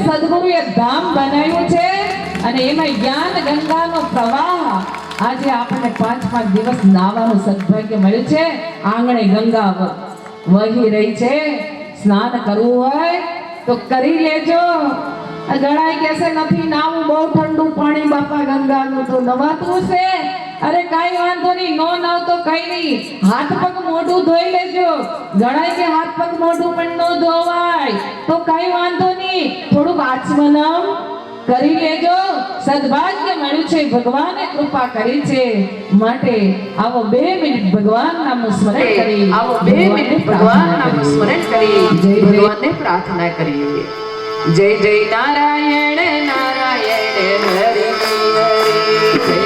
સદગુરુએ ધામ બનાવ્યું છે અને એમાં જ્ઞાન ગંગાનો પ્રવાહ આજે આપણને 5-5 દિવસ નાવાનું સદભાગ્ય મળ્યું છે. આંગણે ગંગા વહી રહી છે. સ્નાન કરવું હોય તો કરી લેજો. ઘણા કહેશે નથી નાવું, બહુ ઠંડુ પાણી બાપા ગંગાનું, તો નવાતું છે. અરે કાઈ વાંધો નહીં, નો નાવ તો કઈ નહીં, હાથ પગ મોઢું ધોઈ લેજો. ઘણા કે હાથ પગ મોઢું પણ નો ધોવાય, તો કઈ વાંધો નહીં, થોડુંક આચમનમ કરી લેજો. સદભાગ્ય મળ્યું છે, ભગવાને કૃપા કરી છે. માટે આવો 2 મિનિટ ભગવાન નામનું સ્મરણ કરી, આવો 2 મિનિટ ભગવાન નામનું સ્મરણ કરી ભગવાનને પ્રાર્થના કરીએ. જય જય નારાયણ નારાયણ હરિ હરિ. જય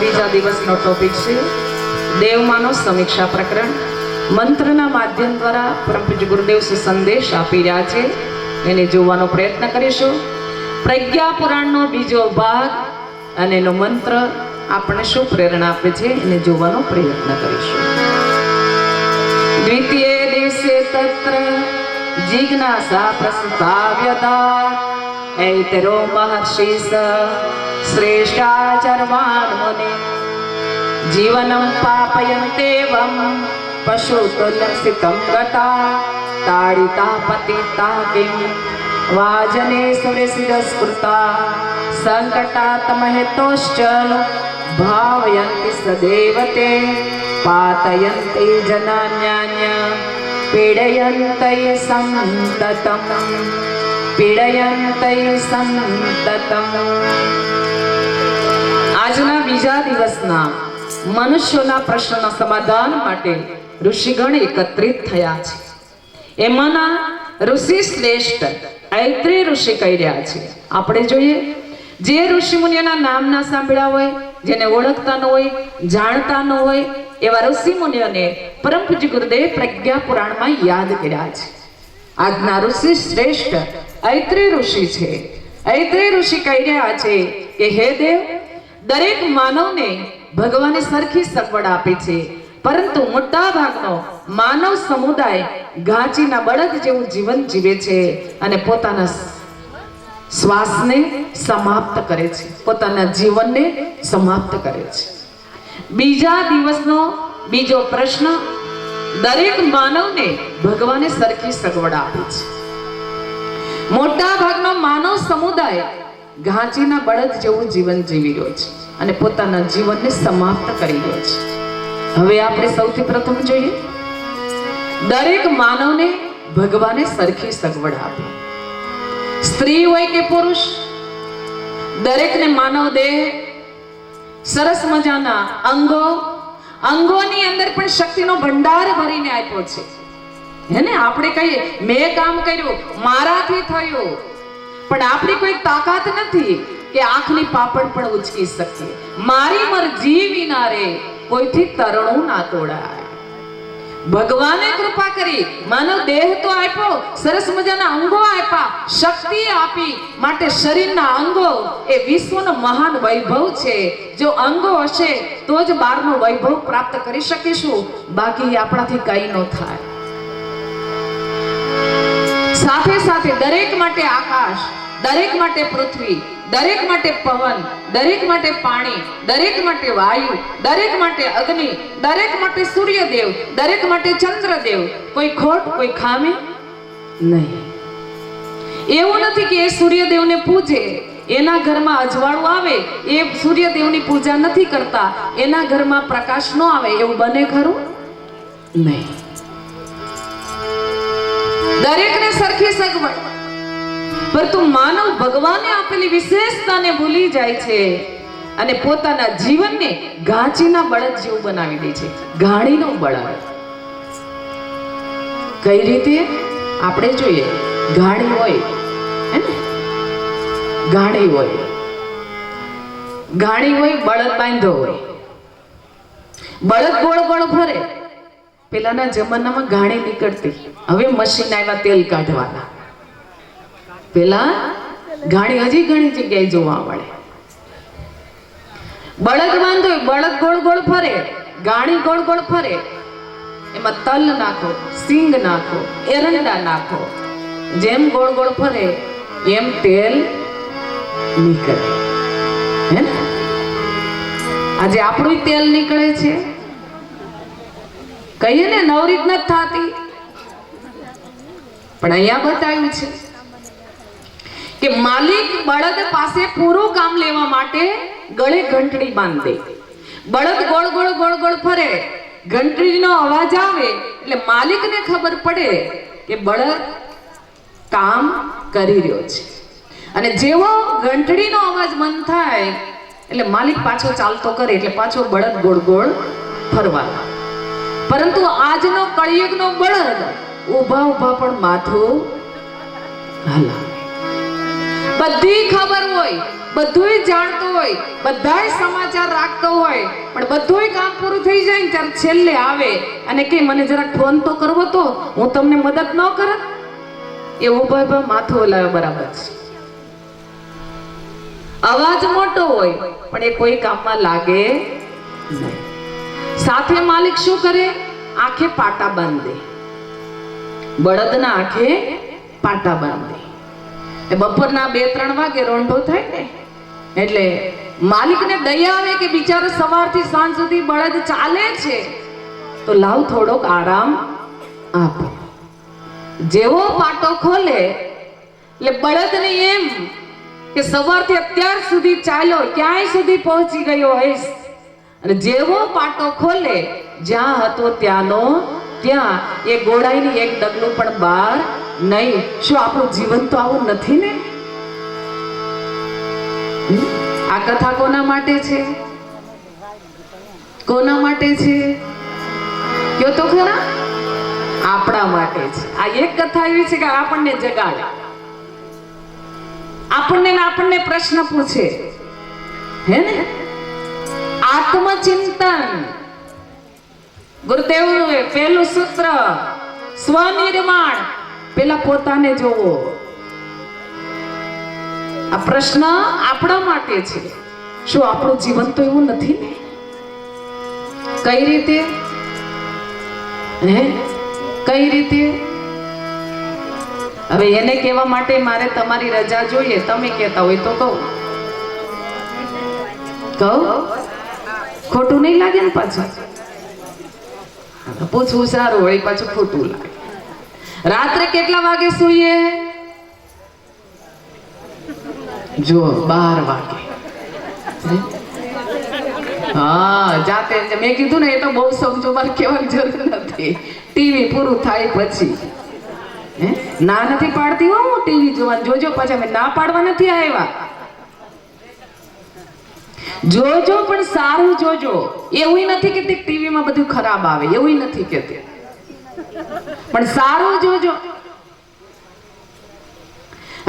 બીજા દિવસનો ટોપિક છે દેવમાનો સમીક્ષા પ્રકરણ. મંત્રના માધ્યમ દ્વારા પરમ પૂજ્ય ગુરુદેવ સંદેશ આપી રહ્યા છે, એને જોવાનો પ્રયત્ન કરીશું. પ્રજ્ઞા પુરાણનો બીજો ભાગ અને એનો મંત્ર આપણને શું પ્રેરણા આપે છે એને જોવાનો પ્રયત્ન કરીશું. દ્વિતીય દેશે તત્ર જિજ્ઞાસા પ્રસ્તાવ્યતા ऐतरो महर्षिस श्रेष्ठाचर्वान् मुने जीवनं पापयन्तेवं पशुतुल्यसितं गता ताडिता पतिता किं वाजने सुरसिरस्कृता संकटात्महेतोश्च ભાવયંતિ સદેવ તે પાતયંતિ જનાન્યાન્ય પીડયંતય સંતતમ પીડયંતય સંતતમ. આજના બીજા દિવસના મનુષ્યોના પ્રશ્નના સમાધાન માટે ઋષિગણ એકત્રિત થયા છે. એમાંના ઋષિ શ્રેષ્ઠ ઐત્રેય ઋષિ કહી રહ્યા છે. આપણે જોઈએ, જે ઋષિ મુનિઓના નામ ના સાંભળ્યા હોય, જેને ઓળખતા ન હોય, જાણતા ન હોય, એવા ઋષિ મુનિઓને પરમ પૂજ્ય ગુરુદેવ પ્રજ્ઞા પુરાણમાં યાદ કર્યા છે. આજના ઋષિ શ્રેષ્ઠ ઐત્રેય ઋષિ છે. ઐત્રેય ઋષિ કહી રહ્યા છે કે હે દેવ, દરેક માનવને ભગવાને સરખી સગવડ આપી છે, પરંતુ મોટા ભાગનો માનવ સમુદાય ઘાંચીના બળદ જેવું જીવન જીવે છે અને પોતાના શ્વાસને સમાપ્ત કરે છે, પોતાના જીવનને સમાપ્ત કરે છે. બીજા દિવસનો બીજો પ્રશ્ન, દરેક માનવને ભગવાને સરખી સગવડ આપી છે. મોટા ભાગનો માનવ સમુદાય ઘાંચીના બળદ જેવું જીવન જીવી રહ્યો છે અને પોતાના જીવનને સમાપ્ત કરી રહ્યો છે. હવે આપણે સૌથી પ્રથમ જોઈએ, દરેક માનવને ભગવાને સરખી સગવડ આપી. સ્ત્રી હોય કે પુરુષ, દરેકને માનવ દેહ, સરસ મજાના અંગોની અંદર પણ શક્તિનો ભંડાર ભરીને આપ્યો છે. હે ને, આપણે કહીએ મેં કામ કર્યું, મારાથી થયું, પણ આપણી કોઈ તાકાત નથી કે આંખની પાપડ પણ ઉચકી શકીએ. મારી મરજી વિના રે કોઈથી તરણું ના તોડાય. ભગવાને કૃપા કરી, માનવ દેહ તો આપ્યો, સરસ મજાના અંગો આપ્યા, શક્તિ આપી, માટે શરીરના અંગો એ વિશ્વનો મહાન વૈભવ છે. જો અંગો હશે તો જ બહારનો વૈભવ પ્રાપ્ત કરી શકીશું, બાકી આપણાથી કઈ ન થાય. સાથે સાથે દરેક માટે આકાશ, દરેક માટે પૃથ્વી, દરેક માટે પવન, દરેક માટે પાણી, દરેક માટે વાયુ, દરેક માટે અગ્નિ, દરેક માટે સૂર્યદેવ, દરેક માટે ચંદ્રદેવ, કોઈ ખોટ, કોઈ ખામી નહીં. એવું નથી કે એ સૂર્યદેવને પૂજે, એના ઘરમાં અજવાળું આવે, એ સૂર્યદેવની પૂજા નથી કરતા, એના ઘરમાં પ્રકાશ ન આવે, એવું બને ખરું? નહીં. દરેકને સરખી સગવડ, પરંતુ માનવ ભગવાને આપેલી વિશેષતાને ભૂલી જાય છે અને પોતાના જીવનને ઘાંચીના બળદ જેવું બનાવી દે છે. ઘાણીનો બળદ કઈ રીતે? આપણે જોઈએ, ઘાણી હોય, હે ને, ઘાણી હોય, બળદ બાંધ્યો હોય, બળદ ગોળ ગોળ ફરે. પેલાના જમાનામાં ઘાણી નીકળતી, હવે મશીન આવ્યા તેલ કાઢવાના. પેલા ઘાણી હજી ઘણી જગ્યાએ જોવા મળે. બળદ બાંધો, બળદ ગોળ ગોળ ફરે, ઘાણી ગોળ ગોળ ફરે. એમાં તલ નાખો, સિંગ નાખો, એરંડા નાખો, જેમ ગોળ ગોળ ફરે એમ તેલ નીકળે. હે ને, આજે આપણું તેલ નીકળે છે. કહીએ ને નવરીત નથી થતી, પણ અહીંયા બતાવ્યું છે કે માલિક બળદ પાસે પૂરું કામ લેવા માટે ગળે ઘંટડી બાંધે. બળદ ગોળ ગોળ ગોળ ગોળ ફરે, ઘંટડીનો અવાજ આવે એટલે માલિકને ખબર પડે કે બળદ કામ કરી રહ્યો છે. અને જેવો ઘંટડીનો અવાજ બંધ થાય એટલે માલિક પાછો ચાલતો કરે, એટલે પાછો બળદ ગોળ ગોળ ફરવા. પરંતુ આજનો કળિયુગનો બળદ ઊભા ઊભા પણ માથું હલાવે. બધી ખબર હોય, બધુંય જાણતો હોય, બધાય સમાચાર રાખતો હોય, પણ બધુંય કામ પૂરું થઈ જાય ને ત્યારે છેલ્લે આવે અને કે મને જરાક ફોન તો કરવો, તો હું તમને મદદ ન કરત. એ ઊભા ઊભા માથું હલાવે, બરાબર છે. અવાજ મોટો હોય પણ એ કોઈ કામમાં લાગે નહીં. સાથે માલિક શું કરે? આંખે પાટા બાંધે, બળદના આંખે પાટા બાંધે. બપોરના 2-3 વાગે રોંઢો થાય ને એટલે માલિકને દયા આવે કે બિચારો સવારથી સાંજ સુધી બળદ ચાલે છે, તો લાવ થોડોક આરામ આપો. જેવો પાટો ખોલે એટલે બળદને એમ કે સવારથી અત્યાર સુધી ચાલ્યો, ક્યાંય સુધી પહોંચી ગયો હોઈશ, અને જેવો પાટો ખોલે જ્યાં હતો ત્યાંનો ત્યાં એ ગોળાઈની એક ડગલું પણ બહાર નહીં. શું આપણું જીવન તો આવું નથી ને? આ કથા કોના માટે છે? કોના માટે છે? કયો તો ખરા? આપણા માટે છે. આ એક કથા એવી છે કે આપણને જગાડે, આપણને પ્રશ્ન પૂછે, હે ને? આત્મચિંતન. ગુરુદેવનું પહેલું સૂત્ર સ્વનિર્માણ, પેલા પોતાને જોવો. આ પ્રશ્ન આપણા માટે છે. શું આપણું જીવન તો એવું નથી ને? કઈ રીતે? હે, કઈ રીતે? હવે એને કહેવા માટે મારે તમારી રજા જોઈએ. તમે કહેતા હોય તો કહું. ખોટું નહીં લાગે ને? પાછું પૂછવું સારું હોય, પાછું ખોટું લાગે. રાત્રે કેટલા વાગે સૂઈએ? જો 12 વાગે. હા, જાતે મેં કીધું ને, એ તો બહુ સમજો, મારે કહેવાની જરૂર નથી. ટીવી પૂરું થાય પછી ના નથી પાડતી હો હું ટીવી જોવાનું. જોજો, પાછા મેં ના પાડવા નથી આવ્યા. જોજો, પણ સારું જોજો. એવું નથી કે ટીવીમાં બધું ખરાબ આવે, એવું નથી કહેતી, પણ સારું જોજો.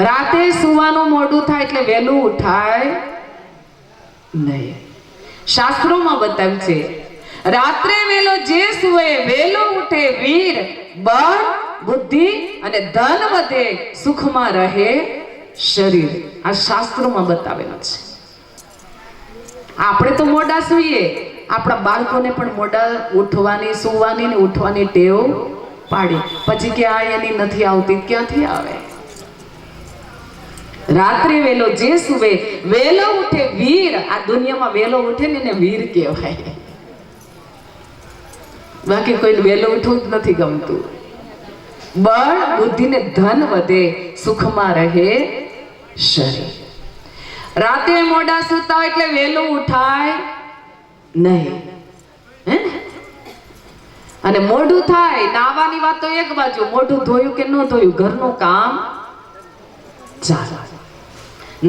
રાતે સુવાનું મોડું થાય એટલે વહેલું ઉઠાય નહીં. શાસ્ત્રોમાં બતાવ્યું છે, રાત્રે વેલો જે સુવે વેલો ઉઠે વીર, બળ બુદ્ધિ અને ધન વધે, સુખમાં રહે શરીર. આ શાસ્ત્રોમાં બતાવેલું છે. આપણે તો મોડા સૂઈએ, આપણા બાળકોને પણ મોડા ઉઠવાની, સુવાની ને ઉઠવાની ટેવ પાડી. પછી કે આ એની નથી આવતી, ક્યાંથી આવે? રાત્રે વેલો જે સુવે વેલો ઉઠે વીર. આ દુનિયામાં વેલો ઉઠે ને એને વીર કહેવાય. બાકી કોઈ વેલો ઉઠવું જ નથી ગમતું. બળ બુદ્ધિ ને ધન વધે, સુખમાં રહે શરીર. રાતે મોડા સૂતા હોય એટલે વેલું ઉઠાય નહીં, હે? અને મોઢું થાય, નાવાની વાત તો એક બાજુ, મોઢું ધોયું કે ન ધોયું, ઘરનું કામ ચાલે.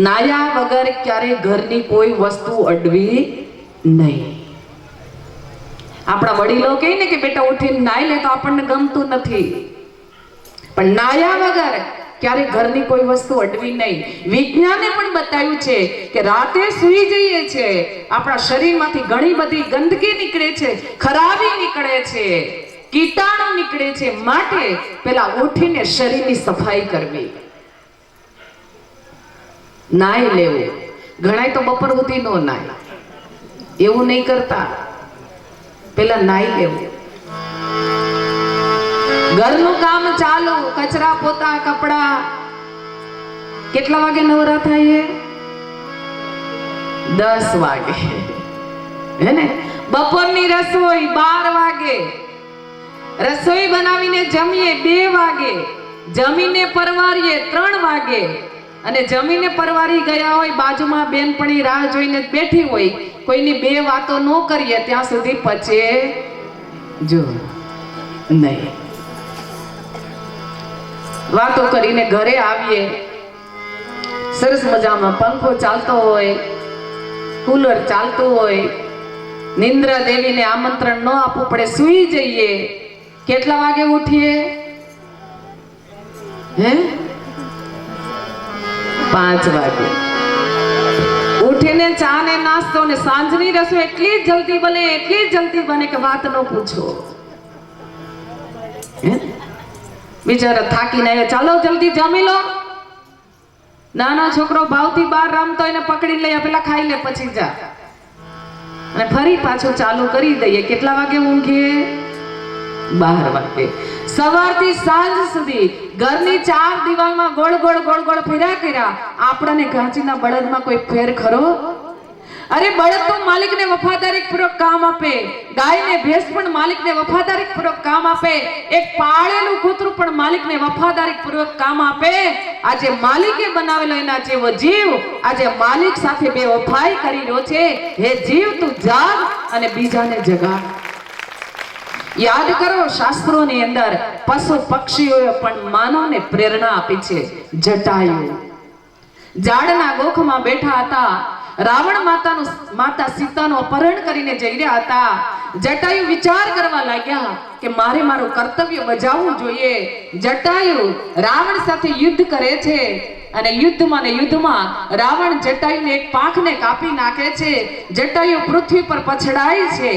નાયા વગર ક્યારે ઘરની કોઈ વસ્તુ અડવી નહીં. આપણા વડીલો કહે ને કે બેટા ઉઠીને નાઈ લે, તો આપણને ગમતું નથી, પણ નાયા વગર ક્યારે ઘરની કોઈ વસ્તુ અડવી નહીં. વિજ્ઞાને પણ બતાવ્યું છે કે રાતે સૂઈ જઈએ છે, આપણા શરીરમાંથી ઘણી બધી ગંદકી નીકળે છે, ખરાબી નીકળે છે, કીટાણુ નીકળે છે. માટે પેલા ઉઠીને શરીરની સફાઈ કરવી, નાઈ લેવું. ઘણાય તો બપોર સુધી નો નાય, એવું નહીં કરતા, પેલા નાઈ લેવું. ઘરનું કામ ચાલુ, કચરા પોતા કપડા. કેટલા વાગે નવરા થાય? 10 વાગે, હે ને? બપોરની રસોઈ 12 વાગે, રસોઈ બનાવીને જમીએ 2 વાગે, જમીને પરવારીએ 3 વાગે, અને જમીને પરવારી ગયા હોય, બાજુમાં બેનપણી રાહ જોઈને બેઠી હોય, કોઈની 2 વાતો ન કરીએ ત્યાં સુધી પચે જો નહીં. વાતો કરીને ઘરે આવીએ, સરસ મજામાં પંખો ચાલતો હોય, કુલર ચાલતું હોય, નિંદ્રા દેવીને આમંત્રણ ન આપવું પડે, સૂઈ જઈએ. કેટલા વાગે ઉઠીએ? હે? 5 વાગે ઉઠીને ચા ને નાસ્તો ને સાંજની રસોઈ એટલી જલ્દી બને, એટલી જલ્દી બને કે વાત ન પૂછો. બિચારા થાકીને આવ્યા, ચાલો જલ્દી જમી લો. નાનો છોકરો ભાવથી બહાર રમતો એને પકડી લઈએ, પેલા ખાઈ લે પછી જા, અને ફરી પાછું ચાલુ કરી દઈએ. કેટલા વાગે ઊંઘીએ? 12 વાગે. સવારથી સાંજ સુધી ઘરની 4 દિવાલમાં ગોળ ગોળ ગોળ ગોળ ફેર્યા કર્યા. આપણને ઘાંચીના બળદમાં કોઈ ફેર ખરો? અરે બળદ તો માલિકને વફાદારીપૂર્વક કામ આપે, ગાય ને ભેંસ પણ માલિકને વફાદારીપૂર્વક કામ આપે, એક પાળેલું કૂતરું પણ માલિકને વફાદારીપૂર્વક કામ આપે. આજે માલિકે બનાવેલો એના જેવો જીવ આજે માલિક સાથે બેવફાઈ કરી રહ્યો છે. હે જીવ, તું જાગ અને બીજાને જગાડ. યાદ કરો, શાસ્ત્રોની અંદર પશુ પક્ષીઓએ પણ માનવને પ્રેરણા આપી છે. જટાયુ ઝાડના ગોખમાં બેઠા હતા. રાવણ માતા સીતાનું અપહરણ કરીને જઈ રહ્યા હતા. જટાયુ વિચાર કરવા લાગ્યા કે મારે મારું કર્તવ્ય બજાવવું જોઈએ. જટાયુ રાવણ સાથે યુદ્ધ કરે છે અને યુદ્ધમાં રાવણ જટાયુને એક પાંખને કાપી નાખે છે. જટાયુ પૃથ્વી પર પછડાય છે.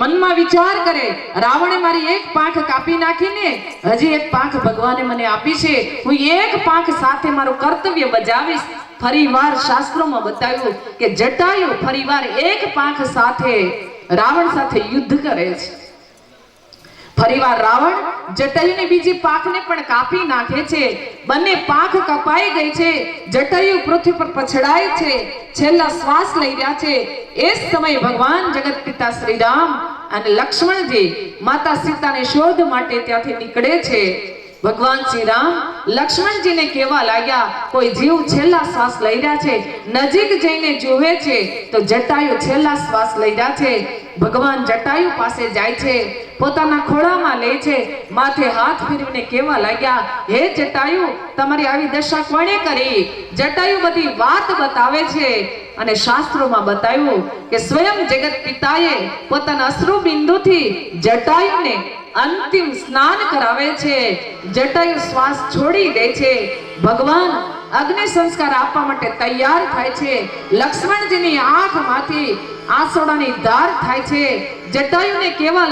મનમાં વિચાર કરે, રાવણે મારી એક પાંખ કાપી નાખીને હજી એક પાંખ ભગવાને મને આપી છે, હું એક પાંખ સાથે મારું કર્તવ્ય બજાવીશ. ફરીવાર શાસ્ત્રોમાં બતાવ્યું કે જટાયુ ફરીવાર એક પાંખ સાથે રાવણ સાથે યુદ્ધ કરે છે. ફરીવાર રાવણ જટાયુની બીજી પાંખને પણ કાપી નાખે છે. બંને પાંખ કપાઈ ગઈ છે. જટાયુ પૃથ્વી પર પછડાય છે, છેલ્લા શ્વાસ લઈ રહ્યા છે. એ સમયે ભગવાન જગત પિતા શ્રી રામ અને લક્ષ્મણજી માતા સીતાને શોધ માટે ત્યાંથી નીકળે છે. ભગવાન શ્રી રામ લક્ષ્મણજીને કહેવા લાગ્યા, કોઈ જીવ છેલ્લા શ્વાસ લઈ રહ્યા છે. નજીક જઈને જોવે છે તો જટાયુ છેલ્લા શ્વાસ લઈ રહ્યા છે. ભગવાન જટાયુ પાસે જાય છે, પોતાના ખોળામાં લે છે, માથે હાથ ફેરવીને કહેવા લાગ્યા, હે જટાયુ, તમારી આવી દશા કોણે કરી? જટાયુ બધી વાત બતાવે છે અને શાસ્ત્રોમાં બતાવ્યું કે સ્વયં જગત પિતાએ પોતાના અશ્રુ બિંદુથી જટાયુને અંતિમ સ્નાન કરાવે છે. જટાયુ શ્વાસ છોડી દે છે. ભગવાન અગ્નિ સંસ્કાર આપવા માટે તૈયાર થાય છે. લક્ષ્મણજીની આંખમાંથી આંસોડાની ધાર થાય છે. જટાયુને કેવા